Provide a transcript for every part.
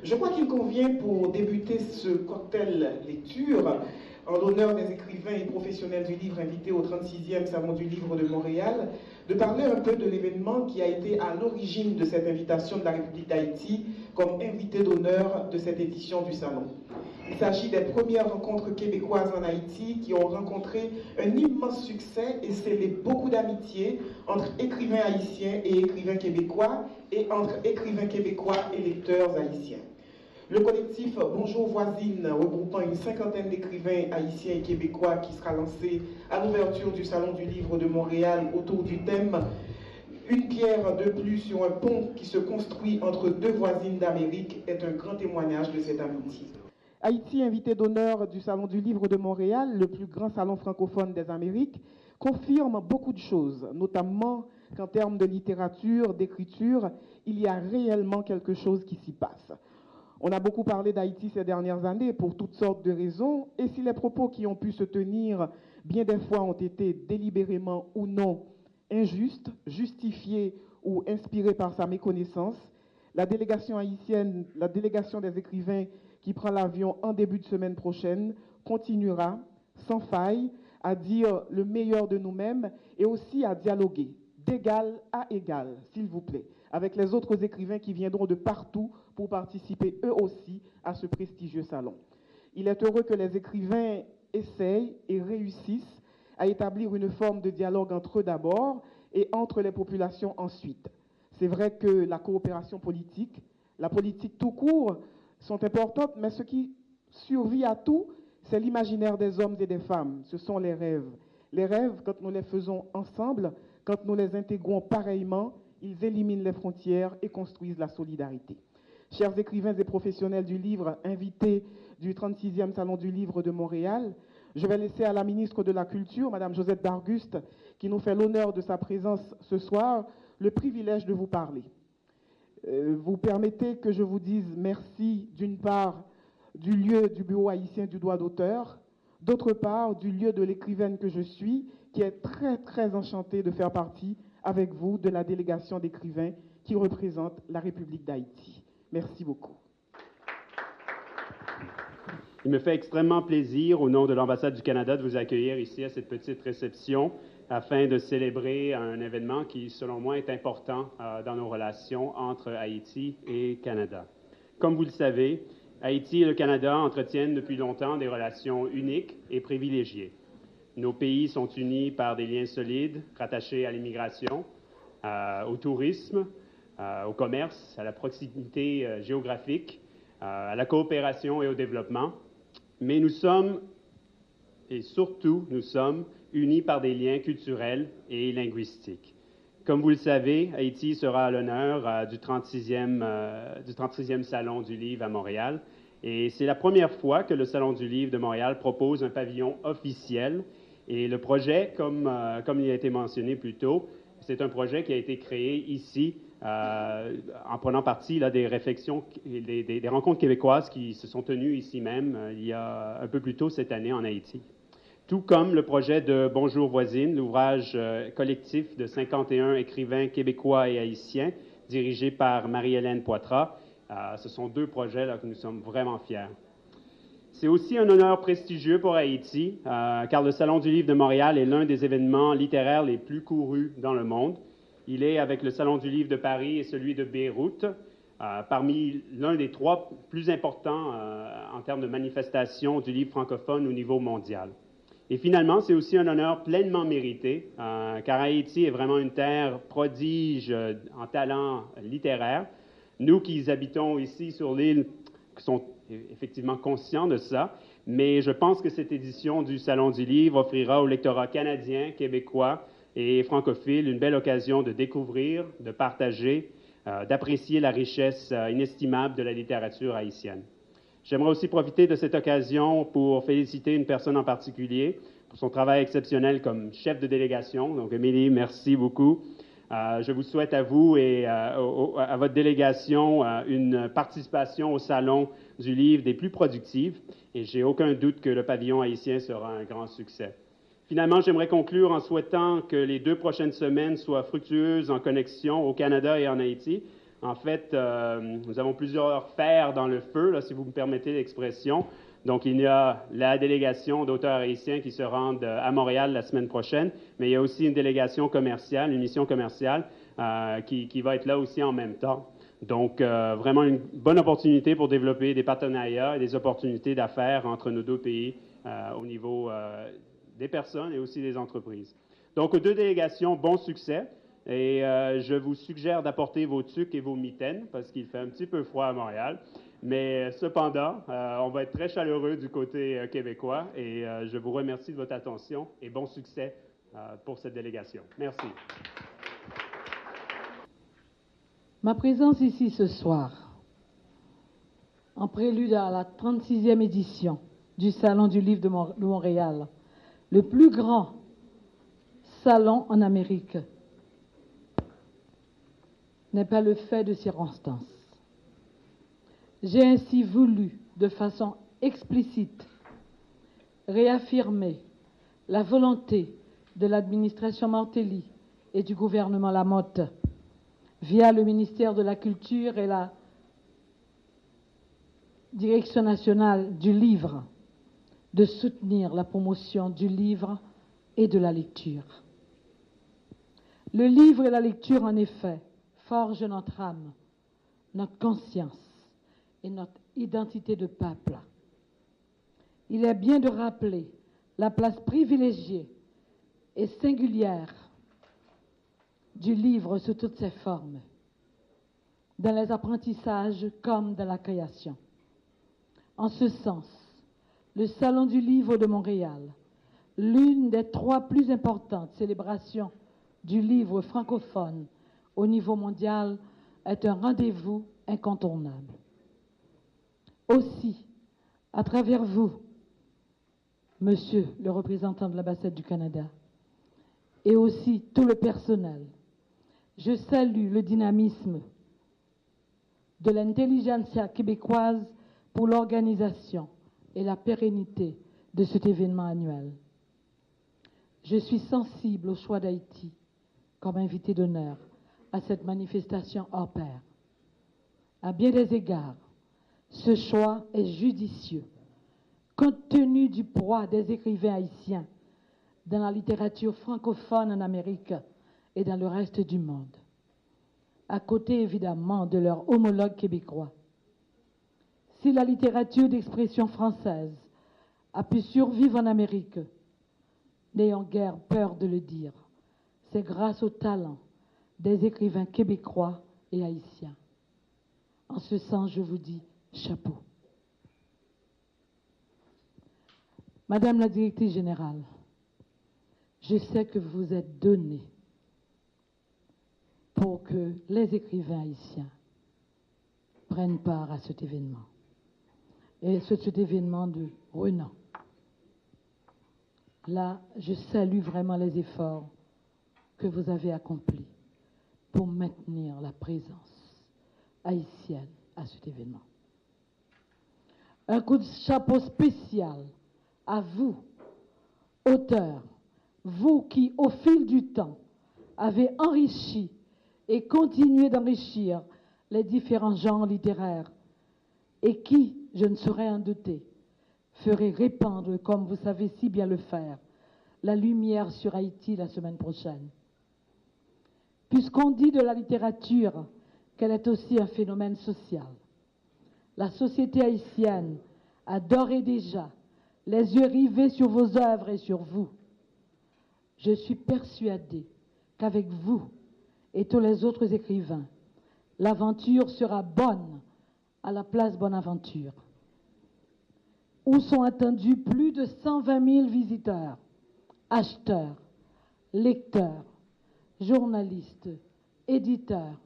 Je crois qu'il convient pour débuter ce cocktail lecture, en l'honneur des écrivains et professionnels du livre invités au 36e Salon du Livre de Montréal, de parler un peu de l'événement qui a été à l'origine de cette invitation de la République d'Haïti comme invité d'honneur de cette édition du Salon. Il s'agit des premières rencontres québécoises en Haïti qui ont rencontré un immense succès et scellé beaucoup d'amitié entre écrivains haïtiens et écrivains québécois et entre écrivains québécois et lecteurs haïtiens. Le collectif Bonjour Voisine, regroupant une cinquantaine d'écrivains haïtiens et québécois qui sera lancé à l'ouverture du Salon du Livre de Montréal autour du thème « Une pierre de plus sur un pont qui se construit entre deux voisines d'Amérique » est un grand témoignage de cette amitié. Haïti, invité d'honneur du Salon du Livre de Montréal, le plus grand salon francophone des Amériques, confirme beaucoup de choses, notamment qu'en termes de littérature, d'écriture, il y a réellement quelque chose qui s'y passe. On a beaucoup parlé d'Haïti ces dernières années pour toutes sortes de raisons, et si les propos qui ont pu se tenir bien des fois ont été délibérément ou non injustes, justifiés ou inspirés par sa méconnaissance, la délégation haïtienne, la délégation des écrivains qui prend l'avion en début de semaine prochaine, continuera sans faille à dire le meilleur de nous-mêmes et aussi à dialoguer d'égal à égal, s'il vous plaît, avec les autres écrivains qui viendront de partout pour participer eux aussi à ce prestigieux salon. Il est heureux que les écrivains essayent et réussissent à établir une forme de dialogue entre eux d'abord et entre les populations ensuite. C'est vrai que la coopération politique, la politique tout court, sont importantes, mais ce qui survit à tout, c'est l'imaginaire des hommes et des femmes, ce sont les rêves. Les rêves, quand nous les faisons ensemble, quand nous les intégrons pareillement, ils éliminent les frontières et construisent la solidarité. Chers écrivains et professionnels du livre, invités du 36e Salon du Livre de Montréal, je vais laisser à la ministre de la Culture, Mme Josette Barguste, qui nous fait l'honneur de sa présence ce soir, le privilège de vous parler. Vous permettez que je vous dise merci d'une part du lieu du bureau haïtien du droit d'auteur, d'autre part du lieu de l'écrivaine que je suis, qui est très enchantée de faire partie avec vous de la délégation d'écrivains qui représente la République d'Haïti. Merci beaucoup. Il me fait extrêmement plaisir, au nom de l'ambassade du Canada, de vous accueillir ici à cette petite réception afin de célébrer un événement qui, selon moi, est important dans nos relations entre Haïti et Canada. Comme vous le savez, Haïti et le Canada entretiennent depuis longtemps des relations uniques et privilégiées. Nos pays sont unis par des liens solides, rattachés à l'immigration, au tourisme, au commerce, à la proximité géographique, à la coopération et au développement. Mais nous sommes, et surtout nous sommes, unis par des liens culturels et linguistiques. Comme vous le savez, Haïti sera à l'honneur du 36e Salon du Livre à Montréal. Et c'est la première fois que le Salon du Livre de Montréal propose un pavillon officiel. Et le projet, comme il a été mentionné plus tôt, c'est un projet qui a été créé ici en prenant partie là, des réflexions, des rencontres québécoises qui se sont tenues ici même il y a un peu plus tôt cette année en Haïti. Tout comme le projet de Bonjour Voisine, l'ouvrage collectif de 51 écrivains québécois et haïtiens, dirigé par Marie-Hélène Poitras. Ce sont deux projets là, que nous sommes vraiment fiers. C'est aussi un honneur prestigieux pour Haïti, car le Salon du Livre de Montréal est l'un des événements littéraires les plus courus dans le monde. Il est, avec le Salon du Livre de Paris et celui de Beyrouth, parmi l'un des trois plus importants en termes de manifestation du livre francophone au niveau mondial. Et finalement, c'est aussi un honneur pleinement mérité, car Haïti est vraiment une terre prodige en talent littéraire. Nous qui habitons ici sur l'île sont effectivement conscients de ça, mais je pense que cette édition du Salon du Livre offrira au lectorat canadien, québécois et francophile une belle occasion de découvrir, de partager, d'apprécier la richesse inestimable de la littérature haïtienne. J'aimerais aussi profiter de cette occasion pour féliciter une personne en particulier pour son travail exceptionnel comme chef de délégation. Donc, Émilie, merci beaucoup. Je vous souhaite à vous et à votre délégation une participation au Salon du Livre des plus productives et j'ai aucun doute que le pavillon haïtien sera un grand succès. Finalement, j'aimerais conclure en souhaitant que les 2 prochaines semaines soient fructueuses en connexion au Canada et en Haïti. En fait, nous avons plusieurs fers dans le feu, là, si vous me permettez l'expression. Donc, il y a la délégation d'auteurs haïtiens qui se rendent à Montréal la semaine prochaine, mais il y a aussi une délégation commerciale, une mission commerciale qui va être là aussi en même temps. Donc, vraiment une bonne opportunité pour développer des partenariats et des opportunités d'affaires entre nos deux pays au niveau des personnes et aussi des entreprises. Donc, aux deux délégations, bon succès. Et je vous suggère d'apporter vos tuques et vos mitaines parce qu'il fait un petit peu froid à Montréal. Mais cependant, on va être très chaleureux du côté québécois et je vous remercie de votre attention et bon succès pour cette délégation. Merci. Ma présence ici ce soir, en prélude à la 36e édition du Salon du Livre de Montréal, le plus grand salon en Amérique, n'est pas le fait de circonstance. J'ai ainsi voulu, de façon explicite, réaffirmer la volonté de l'administration Martelly et du gouvernement Lamotte, via le ministère de la Culture et la Direction nationale du livre, de soutenir la promotion du livre et de la lecture. Le livre et la lecture, en effet, forgent notre âme, notre conscience et notre identité de peuple. Il est bien de rappeler la place privilégiée et singulière du livre sous toutes ses formes, dans les apprentissages comme dans la création. En ce sens, le Salon du Livre de Montréal, l'une des 3 plus importantes célébrations du livre francophone au niveau mondial, est un rendez-vous incontournable. Aussi, à travers vous, Monsieur le représentant de l'ambassade du Canada, et aussi tout le personnel, je salue le dynamisme de l'intelligentsia québécoise pour l'organisation et la pérennité de cet événement annuel. Je suis sensible au choix d'Haïti comme invité d'honneur à cette manifestation hors pair. À bien des égards, ce choix est judicieux, compte tenu du poids des écrivains haïtiens dans la littérature francophone en Amérique et dans le reste du monde, à côté évidemment de leurs homologues québécois. Si la littérature d'expression française a pu survivre en Amérique, n'ayons guère peur de le dire, c'est grâce au talent des écrivains québécois et haïtiens. En ce sens, je vous dis chapeau. Madame la directrice générale, je sais que vous vous êtes donnée pour que les écrivains haïtiens prennent part à cet événement. Et cet événement de renom. Là, je salue vraiment les efforts que vous avez accomplis pour maintenir la présence haïtienne à cet événement. Un coup de chapeau spécial à vous, auteurs, vous qui, au fil du temps, avez enrichi et continué d'enrichir les différents genres littéraires et qui, je ne saurais en douter, ferait répandre, comme vous savez si bien le faire, la lumière sur Haïti la semaine prochaine. Puisqu'on dit de la littérature qu'elle est aussi un phénomène social, la société haïtienne a d'ores et déjà les yeux rivés sur vos œuvres et sur vous. Je suis persuadée qu'avec vous et tous les autres écrivains, l'aventure sera bonne à la place Bonaventure, où sont attendus plus de 120 000 visiteurs, acheteurs, lecteurs, journalistes, éditeurs,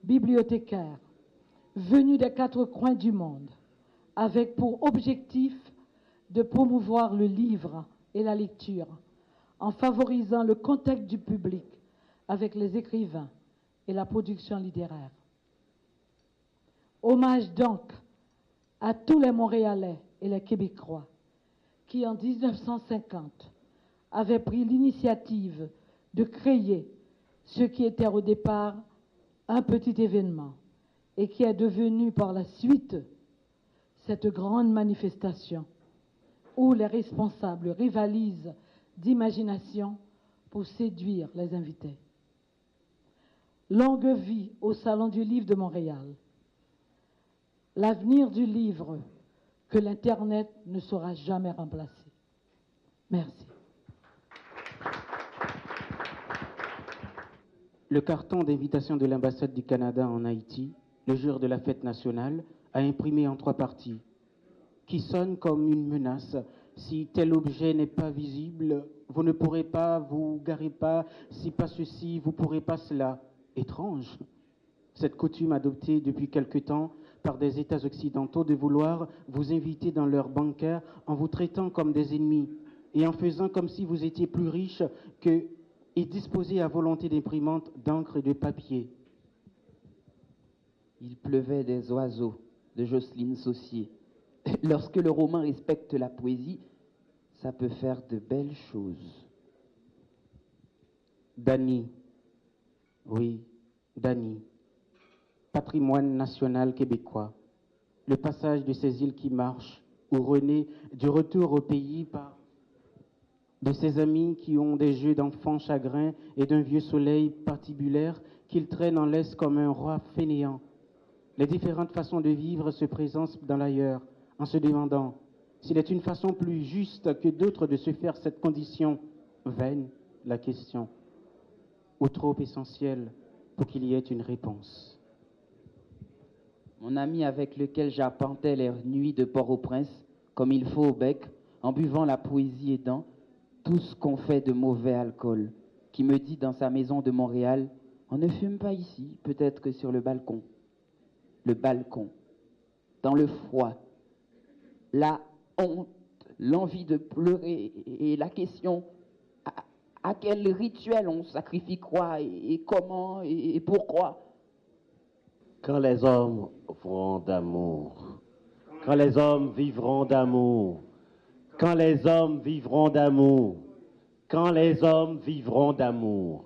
bibliothécaires, venus des 4 coins du monde, avec pour objectif de promouvoir le livre et la lecture, en favorisant le contact du public avec les écrivains et la production littéraire. Hommage donc à tous les Montréalais et les Québécois qui, en 1950, avaient pris l'initiative de créer ce qui était au départ un petit événement et qui est devenu par la suite cette grande manifestation où les responsables rivalisent d'imagination pour séduire les invités. Longue vie au Salon du Livre de Montréal. L'avenir du livre que l'Internet ne saura jamais remplacer. Merci. Le carton d'invitation de l'ambassade du Canada en Haïti, le jour de la fête nationale, a imprimé en 3 parties, qui sonnent comme une menace. Si tel objet n'est pas visible, vous ne pourrez pas, vous garez pas, si pas ceci, vous pourrez pas cela. Étrange. Cette coutume adoptée depuis quelque temps par des États occidentaux de vouloir vous inviter dans leur bancaire en vous traitant comme des ennemis et en faisant comme si vous étiez plus riche que et disposé à volonté d'imprimantes, d'encre et de papier. Il pleuvait des oiseaux de Jocelyne Saucier. Lorsque le roman respecte la poésie, ça peut faire de belles choses. Dany. Oui, Dany. Patrimoine national québécois. Le passage de ces îles qui marchent, où René, du retour au pays par de ses amis qui ont des jeux d'enfants chagrins et d'un vieux soleil patibulaire qu'il traîne en laisse comme un roi fainéant. Les différentes façons de vivre se présentent dans l'ailleurs, en se demandant s'il est une façon plus juste que d'autres de se faire cette condition vaine, la question, ou trop essentielle pour qu'il y ait une réponse. Mon ami avec lequel j'arpentais les nuits de Port-au-Prince, comme il faut au bec, en buvant la poésie aidant, tout ce qu'on fait de mauvais alcool, qui me dit dans sa maison de Montréal, on ne fume pas ici, peut-être que sur le balcon. Le balcon, dans le froid, la honte, l'envie de pleurer et la question à quel rituel on sacrifie quoi et comment et pourquoi. Quand les hommes feront d'amour, quand les hommes vivront d'amour, quand les hommes vivront d'amour, quand les hommes vivront d'amour.